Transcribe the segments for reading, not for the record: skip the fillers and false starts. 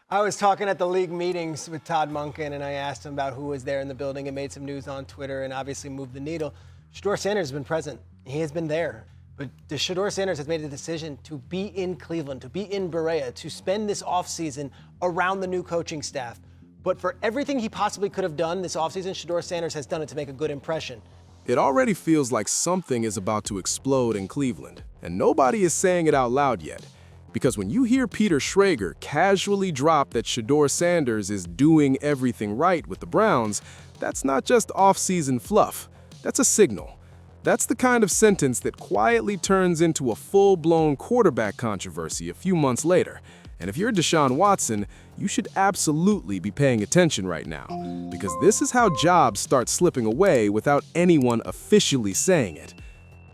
I was talking at the league meetings with Todd Monken, and I asked him about who was there in the building and made some news on Twitter and obviously moved the needle. Shedeur Sanders has been present. He has been there. But Shedeur Sanders has made a decision to be in Cleveland, to be in Berea, to spend this offseason around the new coaching staff. But for everything he possibly could have done this offseason, Shedeur Sanders has done it to make a good impression. It already feels like something is about to explode in Cleveland, and nobody is saying it out loud yet. Because when you hear Peter Schrager casually drop that Shedeur Sanders is doing everything right with the Browns, that's not just off-season fluff. That's a signal. That's the kind of sentence that quietly turns into a full-blown quarterback controversy a few months later. And if you're Deshaun Watson, you should absolutely be paying attention right now, because this is how jobs start slipping away without anyone officially saying it.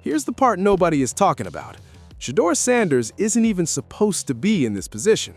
Here's the part nobody is talking about. Shedeur Sanders isn't even supposed to be in this position.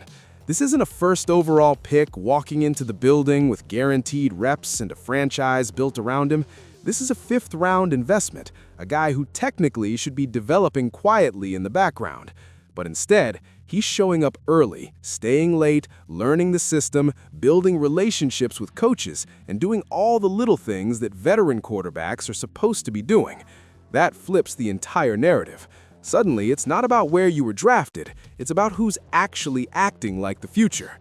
This isn't a first overall pick walking into the building with guaranteed reps and a franchise built around him. This is a fifth-round investment, a guy who technically should be developing quietly in the background. But instead, he's showing up early, staying late, learning the system, building relationships with coaches, and doing all the little things that veteran quarterbacks are supposed to be doing. That flips the entire narrative. Suddenly, it's not about where you were drafted, it's about who's actually acting like the future.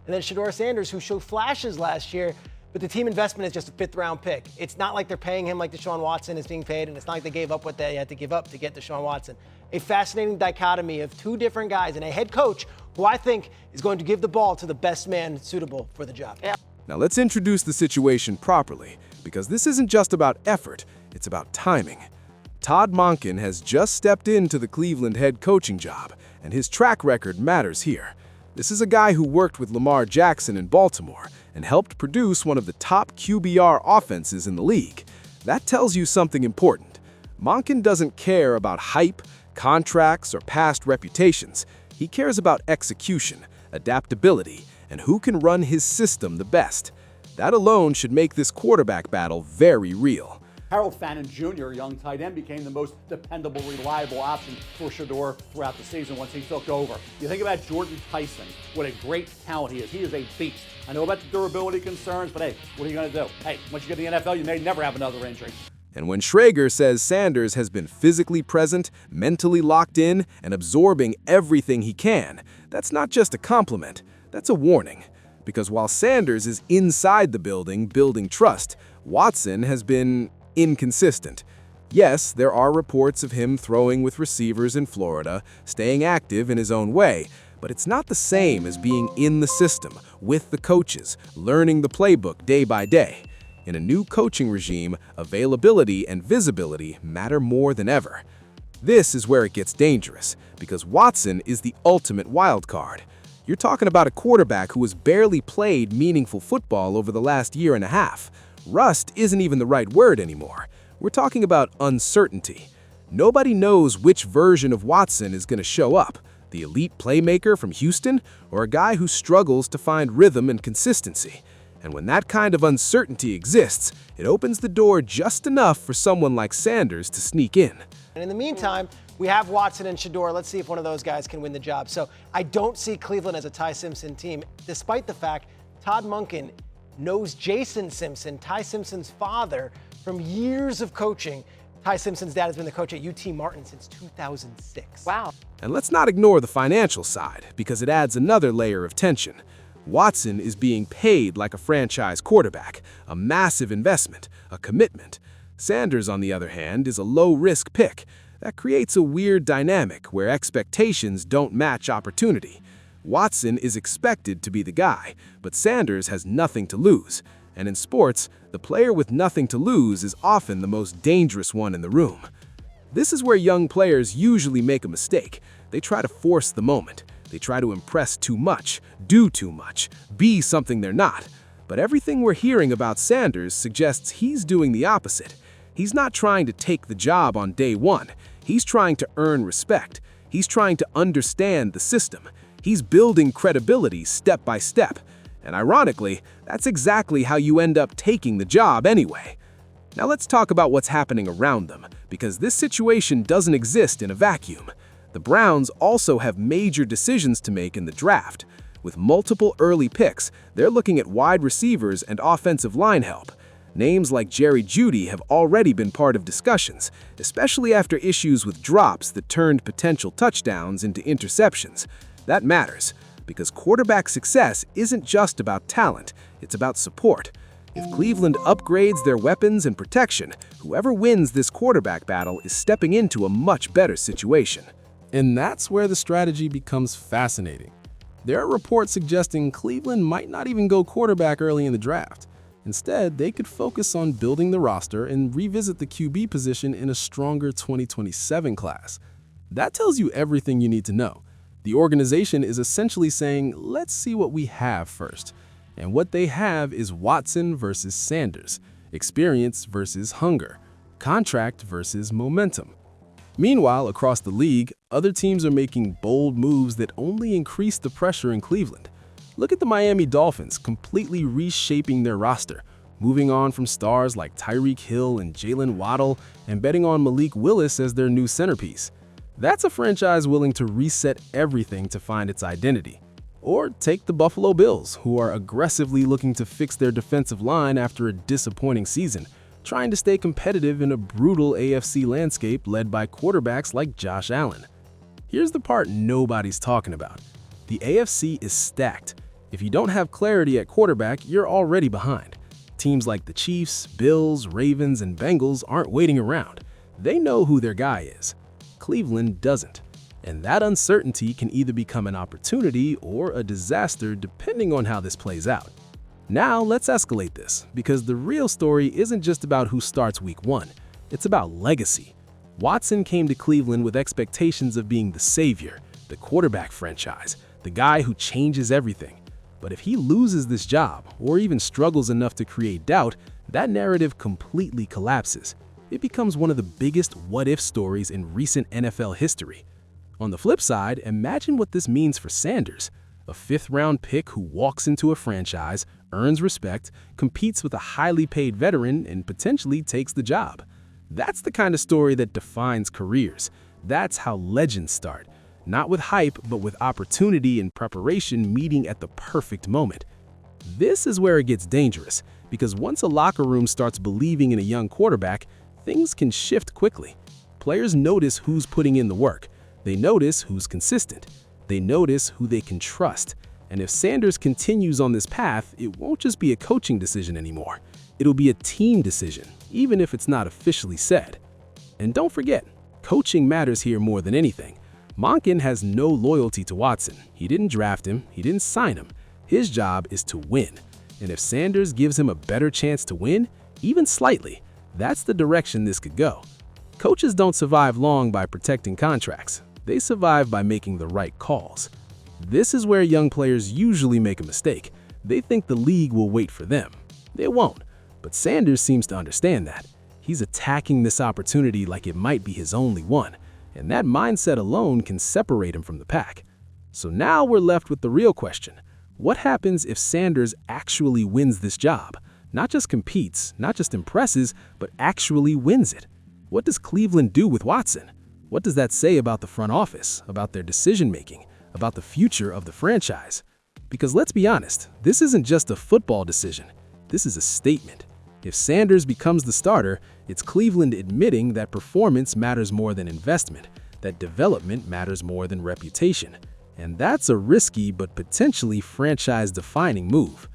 And then Shedeur Sanders, who showed flashes last year, but the team investment is just a fifth-round pick. It's not like they're paying him like Deshaun Watson is being paid, and it's not like they gave up what they had to give up to get Deshaun Watson. A fascinating dichotomy of two different guys and a head coach who I think is going to give the ball to the best man suitable for the job. Yeah. Now let's introduce the situation properly, because this isn't just about effort, it's about timing. Todd Monken has just stepped into the Cleveland head coaching job, and his track record matters here. This is a guy who worked with Lamar Jackson in Baltimore and helped produce one of the top QBR offenses in the league. That tells you something important. Monken doesn't care about hype, contracts, or past reputations. He cares about execution, adaptability, and who can run his system the best. That alone should make this quarterback battle very real. Harold Fannin Jr., a young tight end, became the most dependable, reliable option for Shedeur throughout the season once he took over. You think about Jordan Tyson, what a great talent he is. He is a beast. I know about the durability concerns, but hey, what are you going to do? Hey, once you get to the NFL, you may never have another injury. And when Schrager says Sanders has been physically present, mentally locked in, and absorbing everything he can, that's not just a compliment, that's a warning. Because while Sanders is inside the building, building trust, Watson has been inconsistent. Yes, there are reports of him throwing with receivers in Florida, staying active in his own way, but it's not the same as being in the system, with the coaches, learning the playbook day by day. In a new coaching regime, availability and visibility matter more than ever. This is where it gets dangerous, because Watson is the ultimate wild card. You're talking about a quarterback who has barely played meaningful football over the last year and a half. Rust isn't even the right word anymore. We're talking about uncertainty. Nobody knows which version of Watson is going to show up, the elite playmaker from Houston or a guy who struggles to find rhythm and consistency. And when that kind of uncertainty exists, it opens the door just enough for someone like Sanders to sneak in. And in the meantime, we have Watson and Shedeur. Let's see if one of those guys can win the job. So I don't see Cleveland as a Ty Simpson team, despite the fact Todd Monken knows Jason Simpson, Ty Simpson's father, from years of coaching. Ty Simpson's dad has been the coach at UT Martin since 2006. Wow. And let's not ignore the financial side, because it adds another layer of tension. Watson is being paid like a franchise quarterback, a massive investment, a commitment. Sanders, on the other hand, is a low-risk pick. That creates a weird dynamic where expectations don't match opportunity. Watson is expected to be the guy, but Sanders has nothing to lose. And in sports, the player with nothing to lose is often the most dangerous one in the room. This is where young players usually make a mistake. They try to force the moment. They try to impress too much, do too much, be something they're not. But everything we're hearing about Sanders suggests he's doing the opposite. He's not trying to take the job on day one. He's trying to earn respect. He's trying to understand the system. He's building credibility step by step. And ironically, that's exactly how you end up taking the job anyway. Now let's talk about what's happening around them, because this situation doesn't exist in a vacuum. The Browns also have major decisions to make in the draft. With multiple early picks, they're looking at wide receivers and offensive line help. Names like Jerry Jeudy have already been part of discussions, especially after issues with drops that turned potential touchdowns into interceptions. That matters, because quarterback success isn't just about talent, it's about support. If Cleveland upgrades their weapons and protection, whoever wins this quarterback battle is stepping into a much better situation. And that's where the strategy becomes fascinating. There are reports suggesting Cleveland might not even go quarterback early in the draft. Instead, they could focus on building the roster and revisit the QB position in a stronger 2027 class. That tells you everything you need to know. The organization is essentially saying, let's see what we have first. And what they have is Watson versus Sanders, experience versus hunger, contract versus momentum. Meanwhile, across the league, other teams are making bold moves that only increase the pressure in Cleveland. Look at the Miami Dolphins completely reshaping their roster, moving on from stars like Tyreek Hill and Jalen Waddle and betting on Malik Willis as their new centerpiece. That's a franchise willing to reset everything to find its identity. Or take the Buffalo Bills, who are aggressively looking to fix their defensive line after a disappointing season, trying to stay competitive in a brutal AFC landscape led by quarterbacks like Josh Allen. Here's the part nobody's talking about. The AFC is stacked. If you don't have clarity at quarterback, you're already behind. Teams like the Chiefs, Bills, Ravens, and Bengals aren't waiting around. They know who their guy is. Cleveland doesn't. And that uncertainty can either become an opportunity or a disaster depending on how this plays out. Now let's escalate this, because the real story isn't just about who starts week 1. It's about legacy. Watson came to Cleveland with expectations of being the savior, the quarterback franchise, the guy who changes everything. But if he loses this job, or even struggles enough to create doubt, that narrative completely collapses. It becomes one of the biggest what-if stories in recent NFL history. On the flip side, imagine what this means for Sanders, a 5th-round pick who walks into a franchise, earns respect, competes with a highly paid veteran, and potentially takes the job. That's the kind of story that defines careers. That's how legends start. Not with hype, but with opportunity and preparation meeting at the perfect moment. This is where it gets dangerous, because once a locker room starts believing in a young quarterback, things can shift quickly. Players notice who's putting in the work. They notice who's consistent. They notice who they can trust. And if Sanders continues on this path, it won't just be a coaching decision anymore. It'll be a team decision, even if it's not officially said. And don't forget, coaching matters here more than anything. Monken has no loyalty to Watson. He didn't draft him. He didn't sign him. His job is to win. And if Sanders gives him a better chance to win, even slightly, that's the direction this could go. Coaches don't survive long by protecting contracts. They survive by making the right calls. This is where young players usually make a mistake. They think the league will wait for them. They won't. But Sanders seems to understand that. He's attacking this opportunity like it might be his only one. And that mindset alone can separate him from the pack. So now we're left with the real question. What happens if Sanders actually wins this job? Not just competes, not just impresses, but actually wins it. What does Cleveland do with Watson? What does that say about the front office, about their decision-making, about the future of the franchise? Because let's be honest, this isn't just a football decision. This is a statement. If Sanders becomes the starter, it's Cleveland admitting that performance matters more than investment, that development matters more than reputation. And that's a risky but potentially franchise-defining move.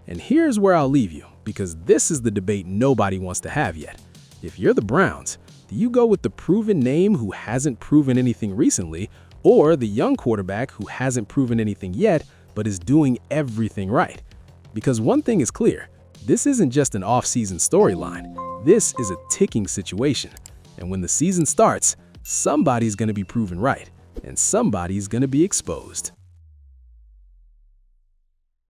And here's where I'll leave you, because this is the debate nobody wants to have yet. If you're the Browns, do you go with the proven name who hasn't proven anything recently, or the young quarterback who hasn't proven anything yet but is doing everything right? Because one thing is clear, this isn't just an off-season storyline. This is a ticking situation. And when the season starts, somebody's going to be proven right, and somebody's going to be exposed.